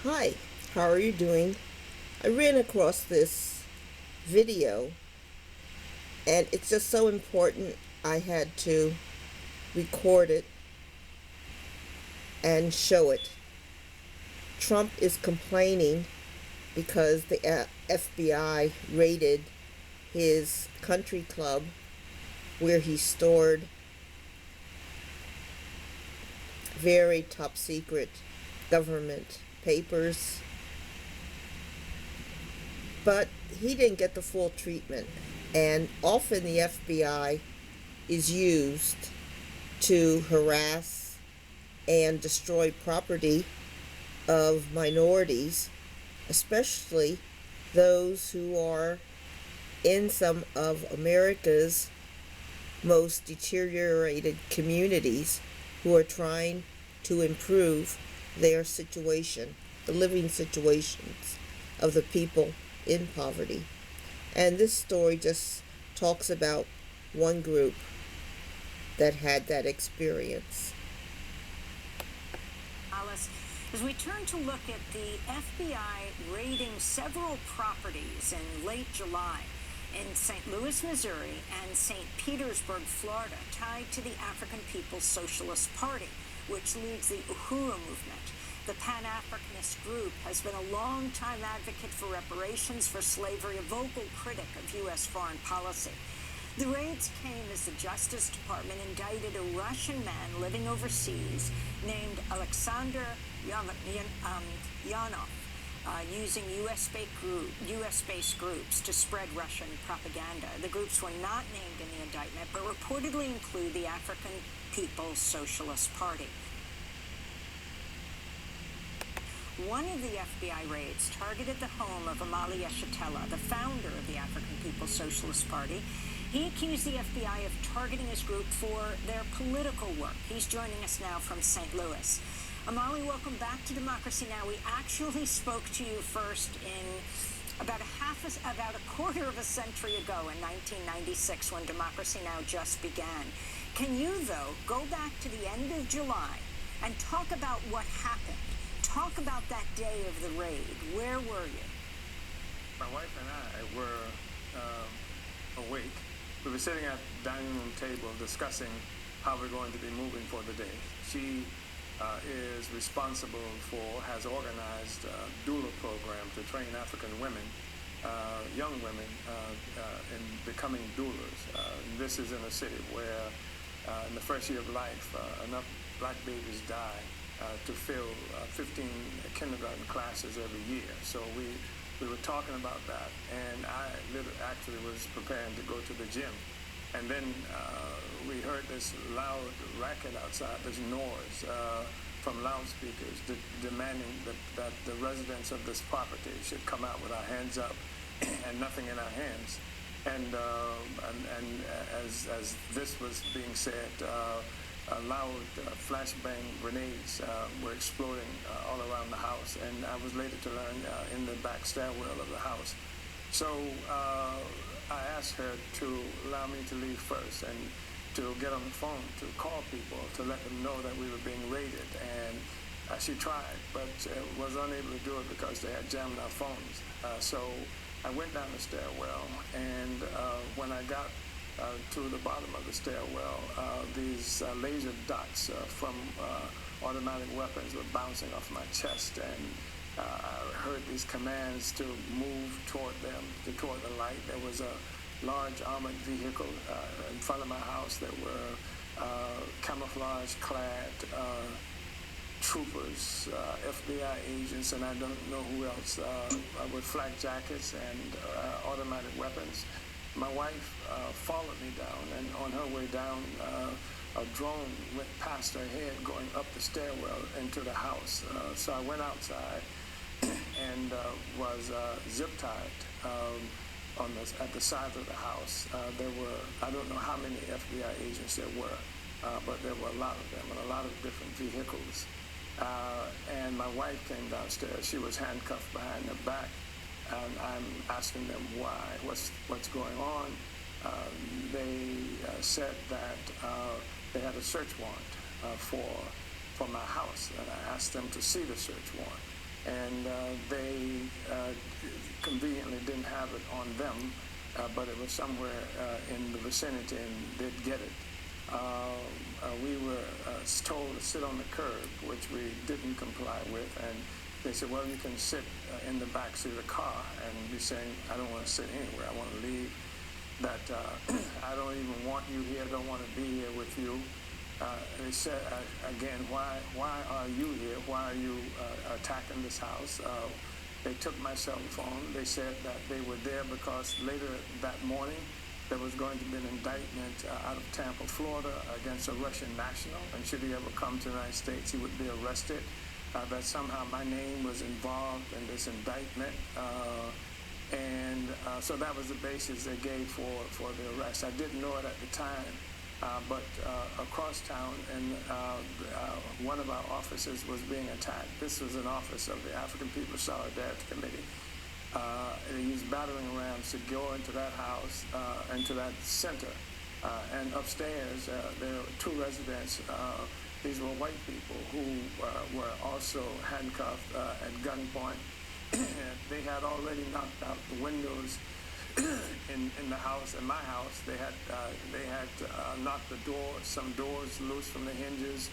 Hi, how are you doing? I ran across this video and it's just so important I had to record it and show it. Trump is complaining because the FBI raided his country club where he stored very top secret government papers, but he didn't get the full treatment. And often the FBI is used to harass and destroy property of minorities, especially those who are in some of America's most deteriorated communities who are trying to improve their situation, the living situations of the people in poverty. And this story just talks about one group that had that experience. Alice, as we turn to look at the FBI raiding several properties in late July in St. Louis, Missouri and St. Petersburg, Florida, tied to the African People's Socialist Party, which leads the Uhuru movement. The Pan-Africanist group has been a long-time advocate for reparations for slavery, a vocal critic of U.S. foreign policy. The raids came as the Justice Department indicted a Russian man living overseas named Alexander Yanov, using U.S.-based groups to spread Russian propaganda. The groups were not named in the indictment, but reportedly include the African People's Socialist Party. One of the FBI raids targeted the home of Omali Yeshitela, the founder of the African People's Socialist Party. He accused the FBI of targeting his group for their political work. He's joining us now from St. Louis. Omali, welcome back to Democracy Now! We actually spoke to you first in about a quarter of a century ago in 1996 when Democracy Now! Just began. Can you, though, go back to the end of July and talk about what happened? Talk about that day of the raid. Where were you? My wife and I were awake. We were sitting at the dining room table discussing how we're going to be moving for the day. She is responsible has organized a doula program to train African women, young women, in becoming doulas. This is in a city where in the first year of life, enough black babies die to fill 15 kindergarten classes every year. So we were talking about that, and I actually was preparing to go to the gym. And then we heard this loud racket outside, this noise from loudspeakers demanding that the residents of this property should come out with our hands up and nothing in our hands. And as this was being said, loud flashbang grenades were exploding all around the house, and I was later to learn in the back stairwell of the house. So I asked her to allow me to leave first and to get on the phone to call people to let them know that we were being raided. And she tried, but was unable to do it because they had jammed our phones. So I went down the stairwell, and when I got to the bottom of the stairwell, these laser dots from automatic weapons were bouncing off my chest, and I heard these commands to move toward them, toward the light. There was a large armored vehicle in front of my house. There were camouflage-clad troopers, FBI agents, and I don't know who else, with flak jackets and automatic weapons. My wife followed me down, and on her way down, a drone went past her head going up the stairwell into the house. So I went outside and was zip-tied at the side of the house. There were, I don't know how many FBI agents there were, but there were a lot of them and a lot of different vehicles. And my wife came downstairs. She was handcuffed behind her back. And I'm asking them why, what's going on. They said that they had a search warrant for my house, and I asked them to see the search warrant. and they conveniently didn't have it on them, but it was somewhere in the vicinity, and they'd get it. We were told to sit on the curb, which we didn't comply with, and they said, well, you can sit in the back seat of the car, and be saying, I don't want to sit anywhere, I want to leave, that I don't even want you here, I don't want to be here with you. They said, again, why are you here? Why are you attacking this house? They took my cell phone. They said that they were there because later that morning there was going to be an indictment out of Tampa, Florida, against a Russian national, and should he ever come to the United States, he would be arrested. That somehow my name was involved in this indictment. So that was the basis they gave for the arrest. I didn't know it at the time, but across town, and one of our offices was being attacked. This was an office of the African People's Solidarity Committee. They used battering rams to go into that house, into that center. And upstairs, there were two residents. These were white people who were also handcuffed at gunpoint. They had already knocked out the windows in the house, in my house. They had knocked the doors, some doors loose from the hinges.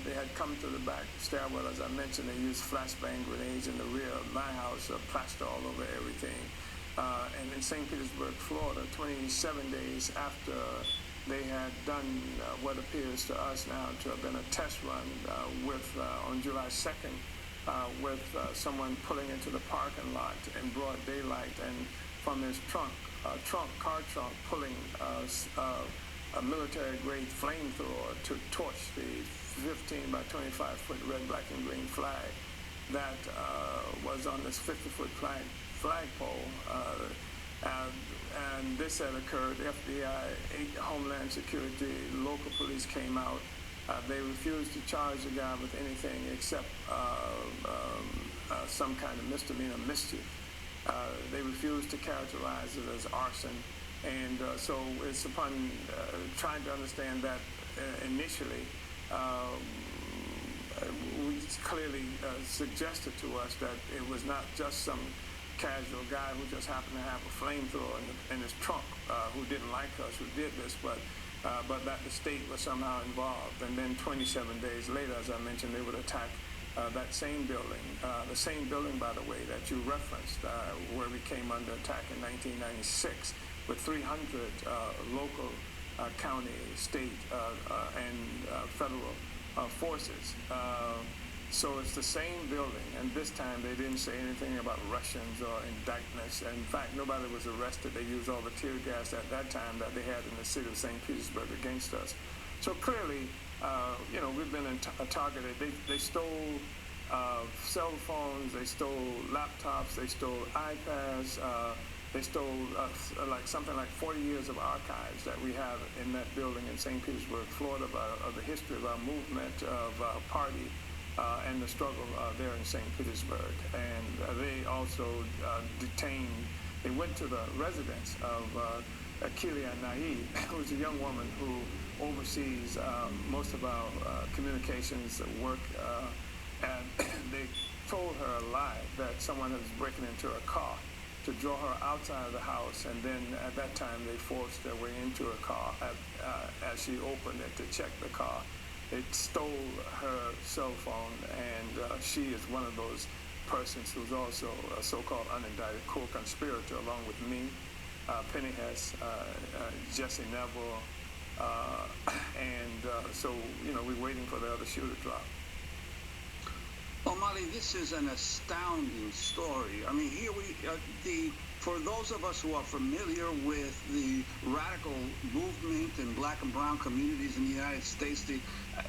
They had come to the back stairwell, as I mentioned. They used flashbang grenades in the rear of my house, plaster all over everything. And in St. Petersburg, Florida, 27 days after they had done what appears to us now to have been a test run on July 2nd, with someone pulling into the parking lot in broad daylight, and from his car trunk, pulling a military-grade flamethrower to torch the 15 by 25 foot red, black, and green flag that was on this 50-foot flagpole. And this had occurred. The FBI, Homeland Security, local police came out. They refused to charge the guy with anything except some kind of misdemeanor mischief. They refused to characterize it as arson. And so it's upon trying to understand that initially, we clearly suggested to us that it was not just some casual guy who just happened to have a flamethrower in his trunk, who didn't like us, who did this, but that the state was somehow involved. And then 27 days later, as I mentioned, they would attack that same building, the same building, by the way, that you referenced, where we came under attack in 1996 with 300 local, county, state, and federal forces. So it's the same building, and this time they didn't say anything about Russians or indictments. In fact, nobody was arrested. They used all the tear gas at that time that they had in the city of St. Petersburg against us. So clearly, we've been targeted. They stole cell phones, they stole laptops, they stole iPads, they stole something like 40 years of archives that we have in that building in St. Petersburg, Florida, of the history of our movement, of our party, and the struggle there in St. Petersburg. And they also they went to the residence of Akilia Nai, who's a young woman who oversees most of our communications work, and they told her a lie that someone was breaking into her car to draw her outside of the house, and then at that time they forced their way into her car as she opened it to check the car. They stole her cell phone, and she is one of those persons who's also a so-called unindicted co-conspirator along with me, Penny Hess, Jesse Neville, so we're waiting for the other shoe to drop. Well, Molly, this is an astounding story. I mean, here for those of us who are familiar with the radical movement in black and brown communities in the United States, the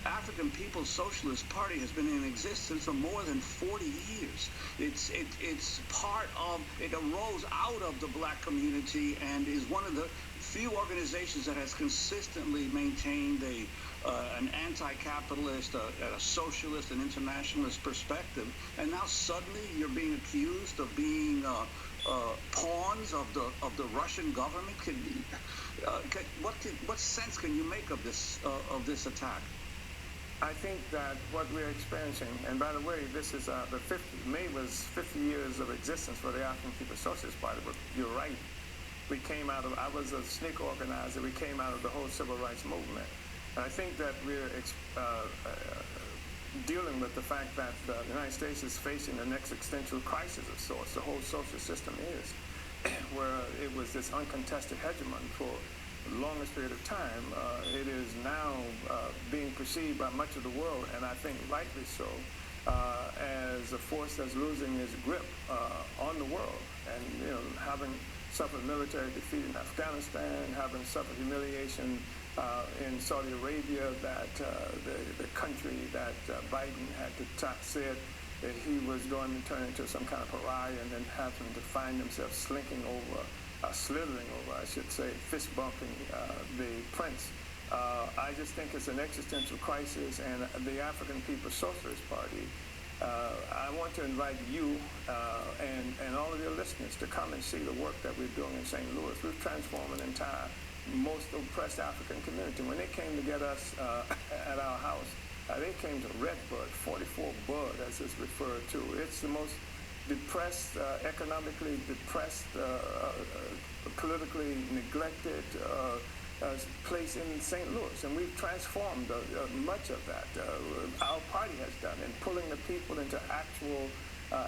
African People's Socialist Party has been in existence for more than 40 years. It's part of, it arose out of the black community and is one of the few organizations that has consistently maintained an anti-capitalist, a socialist, an internationalist perspective. And now suddenly you're being accused of being pawns of the Russian government. What sense can you make of this attack? I think that what we're experiencing, and by the way, this is the 50, May was 50 years of existence for the African People's Socialist Party, but you're right. We came out of, I was a sneaker organizer, we came out of the whole civil rights movement. And I think that we're dealing with the fact that the United States is facing an existential crisis of sorts. The whole social system is, where it was this uncontested hegemon for the longest period of time. It is now being perceived by much of the world, and I think rightly so, as a force that's losing its grip on the world. And having suffered military defeat in Afghanistan, having suffered humiliation in Saudi Arabia, that the country that Biden had said that he was going to turn into some kind of pariah, and then having to find himself slithering over, I should say, fist bumping the prince. I just think it's an existential crisis, and the African People's Socialist Party, I want to invite you and all of your listeners to come and see the work that we're doing in St. Louis. We've transformed an entire, most oppressed African community. When they came to get us at our house, they came to Redbud, 44 Bud, as it's referred to. It's the most depressed, economically depressed, politically neglected place in St. Louis, and we've transformed much of that. Our party has done, in pulling the people into actual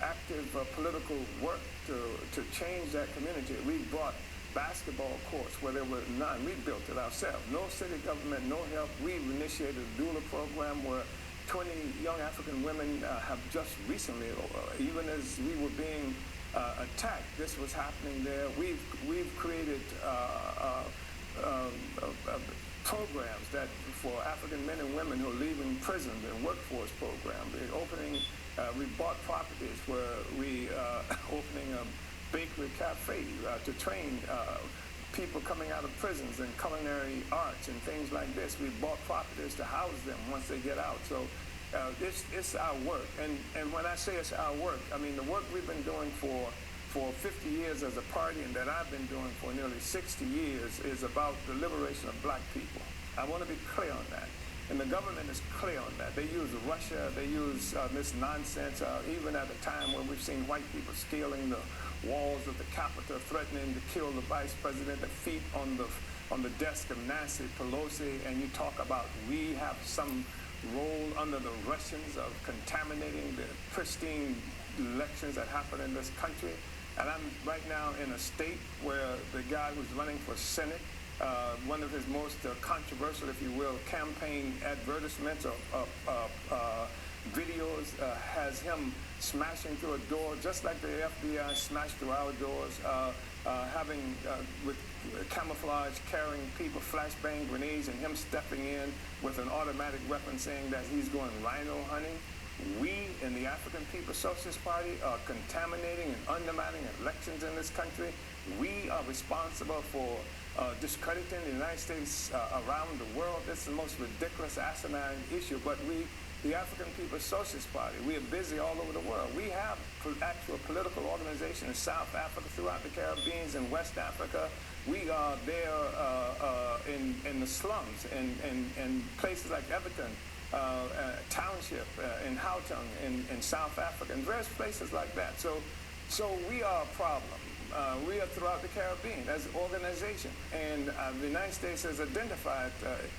active political work to change that community. We brought basketball courts where there were none. We built it ourselves. No city government, no help. We initiated a doula program where 20 young African women have just recently, even as we were being attacked, this was happening there. We've created programs that for African men and women who are leaving prison, the workforce program. We're opening, we bought properties where we opening a bakery cafe to train people coming out of prisons in culinary arts and things like this. We bought properties to house them once they get out. So it's our work. And when I say it's our work, I mean the work we've been doing for 50 years as a party, and that I've been doing for nearly 60 years, is about the liberation of black people. I want to be clear on that. And the government is clear on that. They use Russia, they use this nonsense, even at a time when we've seen white people scaling the walls of the Capitol, threatening to kill the vice president, the feet on the desk of Nancy Pelosi, and you talk about we have some role under the Russians of contaminating the pristine elections that happen in this country. And I'm right now in a state where the guy who's running for Senate, one of his most controversial, if you will, campaign advertisements or videos has him smashing through a door, just like the FBI smashed through our doors, with camouflage, carrying people flashbang grenades, and him stepping in with an automatic weapon saying that he's going rhino hunting. We in the African People's Socialist Party are contaminating and undermining elections in this country. We are responsible for discrediting the United States around the world. This is the most ridiculous, asinine issue, but the African People's Socialist Party, we are busy all over the world. We have actual political organization in South Africa, throughout the Caribbean, and West Africa. We are there in the slums, in places like Everton, Township, in Gauteng, in South Africa, and various places like that. So we are a problem. We are throughout the Caribbean as an organization, and the United States has identified,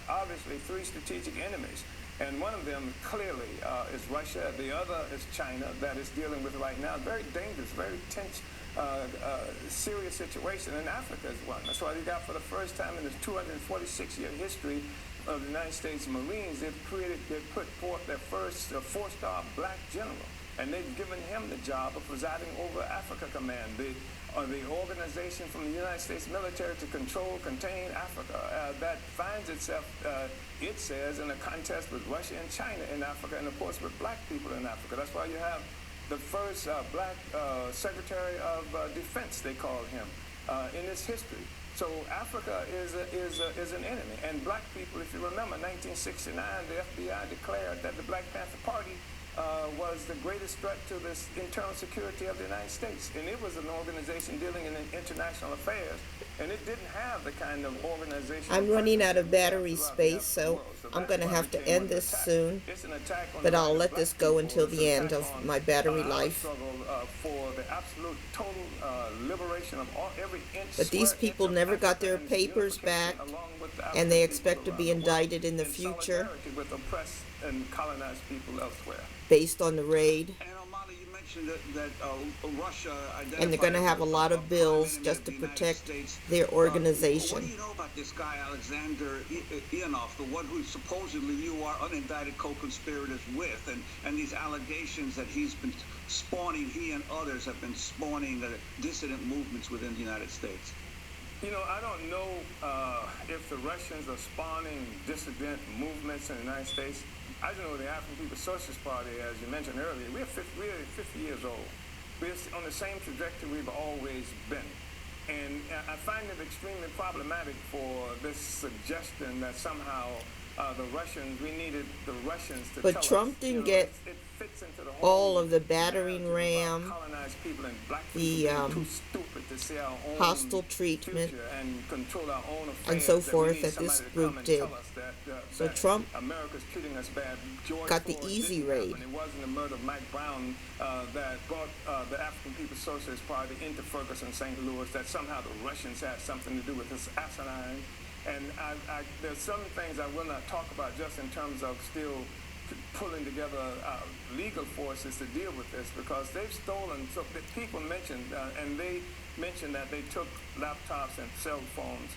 obviously, 3 strategic enemies. And one of them clearly is Russia. The other is China, that is dealing with right now. Very dangerous, very tense, serious situation. And Africa is one. That's why you got, for the first time in this 246-year history of the United States Marines, they've put forth their first 4-star black general. And they've given him the job of presiding over Africa Command, the organization from the United States military to control, contain Africa, that finds itself, it says, in a contest with Russia and China in Africa, and of course with black people in Africa. That's why you have the first black Secretary of Defense, they called him, in its history. So Africa is an enemy. And black people, if you remember, 1969, the FBI declared that the Black Panther Party was the greatest threat to the internal security of the United States. And it was an organization dealing in international affairs, and it didn't have the kind of organization. I'm running out of battery space, so I'm going to have to end this soon, It's an attack on but the I'll right of let black this go people. until It's the an end attack of on, my battery our life. struggle for the absolute total liberation of every inch, But these square inch people of never got Africa their and papers unification back, along with the and African they people expect to around be the world indicted in the in future solidarity with oppressed and colonized people elsewhere. based on the raid. And O'Malley, you mentioned that Russia And they're going identified to as have a lot a of prime bills enemy just of to the United protect States. their What do organization. you know about this guy, Alexander Ionov, the one who supposedly you are unindicted co-conspirators with, and these allegations that he's been spawning, he and others have been spawning dissident movements within the United States? You know, I don't know if the Russians are spawning dissident movements in the United States. I just know the African People's Socialist Party, as you mentioned earlier, we're 50 years old. We're on the same trajectory we've always been. And I find it extremely problematic for this suggestion that somehow we needed the Russians to But tell Trump us. didn't You know, get it fits into the all whole of the battering narrative ram, about colonized people and black the people being too stupid to see our own hostile treatment, future and control our own affairs, and so that we forth need that this somebody to come group and did. tell us that, So that Trump America's treating us bad. George got the Floyd easy didn't raid. happen. It wasn't the murder of Mike Brown that brought the African People's Socialist Party into Ferguson, St. Louis, that somehow the Russians had something to do with this asinine. And there's some things I will not talk about just in terms of still pulling together legal forces to deal with this, because they've stolen. So people mentioned, and they mentioned that they took laptops and cell phones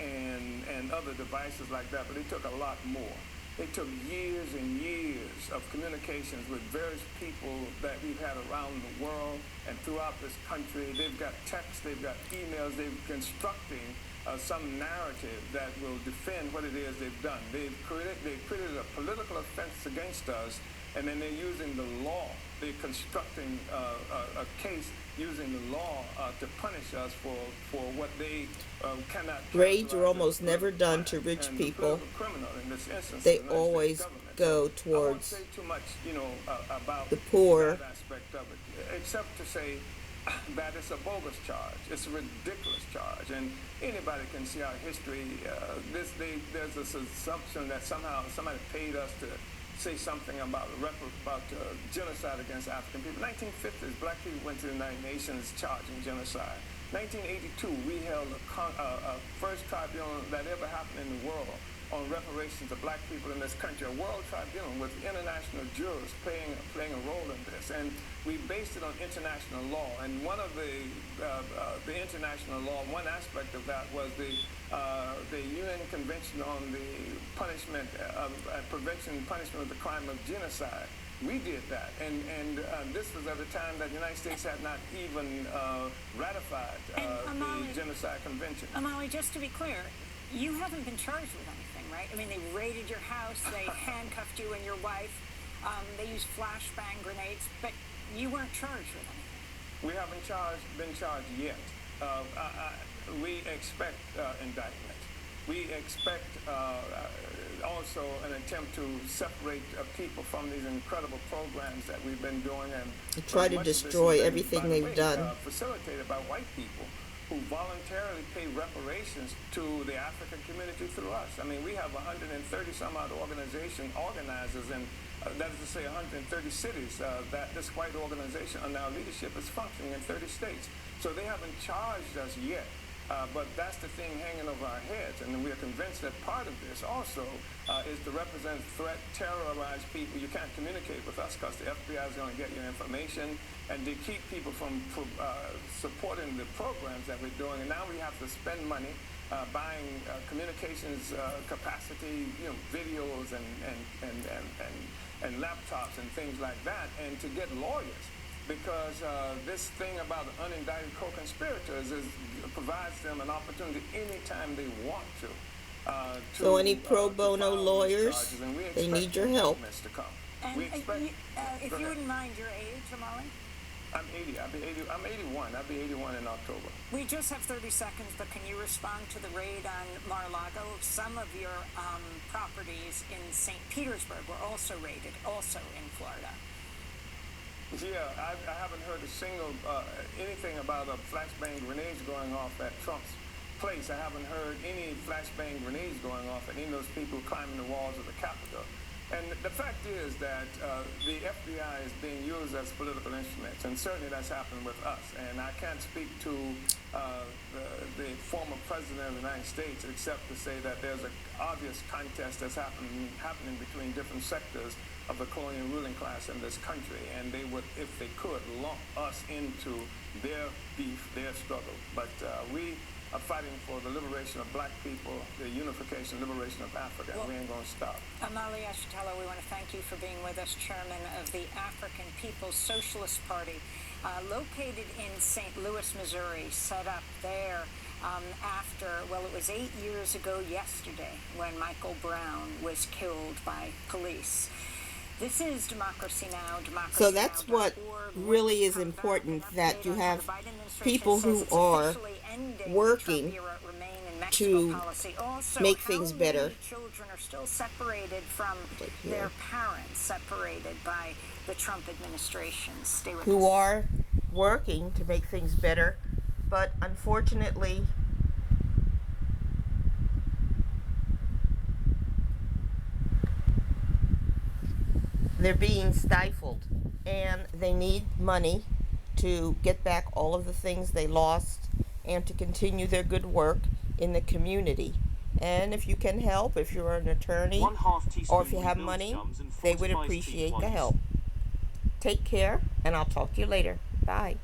and other devices like that, but they took a lot more. They took years and years of communications with various people that we've had around the world and throughout this country. They've got texts, they've got emails, they're constructing some narrative that will defend what it is they've done. They've created a political offense against us, and then they're using the law. They're constructing a case using the law to punish us for what they cannot. Raids are almost never done to rich people. Criminal in this instance, They the United always States government. go So towards I won't say too much, about the poor. that aspect of it, except to say that it's a bogus charge. It's a ridiculous charge, and anybody can see our history. There's this assumption that somehow somebody paid us to say something about genocide against African people. 1950s, black people went to the United Nations charging genocide. 1982, we held a first tribunal that ever happened in the world on reparations to black people in this country, a world tribunal with international jurors playing a role in this. And we based it on international law. And one of the international law, one aspect of that was the UN Convention on the punishment prevention and punishment of the crime of genocide. We did that, and this was at a time that the United States had not even ratified the Genocide Convention. Amali, just to be clear, you haven't been charged with anything, right? I mean, they raided your house, they handcuffed you and your wife, they used flashbang grenades, but you weren't charged with anything. We haven't been charged yet. We expect indictment. We expect also an attempt to separate people from these incredible programs that we've been doing, and to try to destroy everything they've done. Facilitated by white people who voluntarily pay reparations to the African community through us. I mean, we have 130 some odd organizers, and that is to say 130 cities that this white organization under our leadership is functioning in 30 states. So they haven't charged us yet. But that's the thing hanging over our heads, and we are convinced that part of this also is to represent, threat, terrorize people. You can't communicate with us because the FBI is going to get your information, and to keep people from supporting the programs that we're doing. And now we have to spend money buying communications capacity, videos and laptops and things like that, and to get lawyers. Because this thing about unindicted co-conspirators provides them an opportunity anytime they want to. So any pro bono lawyers, they need your help. And if you wouldn't mind your age, Amali? I'm 80. I'm 81. I'll be 81 in October. We just have 30 seconds, but can you respond to the raid on Mar-a-Lago? Some of your properties in St. Petersburg were also raided, also in Florida. Yeah, I haven't heard a single anything about a flashbang grenades going off at Trump's place, I haven't heard any flashbang grenades going off and any of those people climbing the walls of the Capitol. And the fact is that the FBI is being used as political instruments, and certainly that's happened with us. And I can't speak to the former president of the United States except to say that there's an obvious contest that's happening between different sectors of the colonial ruling class in this country, and they would, if they could, lump us into their beef, their struggle. But we are fighting for the liberation of black people, the unification, liberation of Africa, and we ain't gonna stop. Omali Yeshitela, we want to thank you for being with us, chairman of the African People's Socialist Party, located in St. Louis, Missouri, set up there after, well, it was 8 years ago yesterday when Michael Brown was killed by police. This is Democracy Now!, So that's what really is important, that you have people who are working to make things better. Children are still separated from their parents, separated by the Trump administration. Stay with Who us. are working to make things better, but unfortunately they're being stifled, and they need money to get back all of the things they lost and to continue their good work in the community. And if you can help, if you're an attorney or if you have money, they would appreciate the help. Take care, and I'll talk to you later. Bye.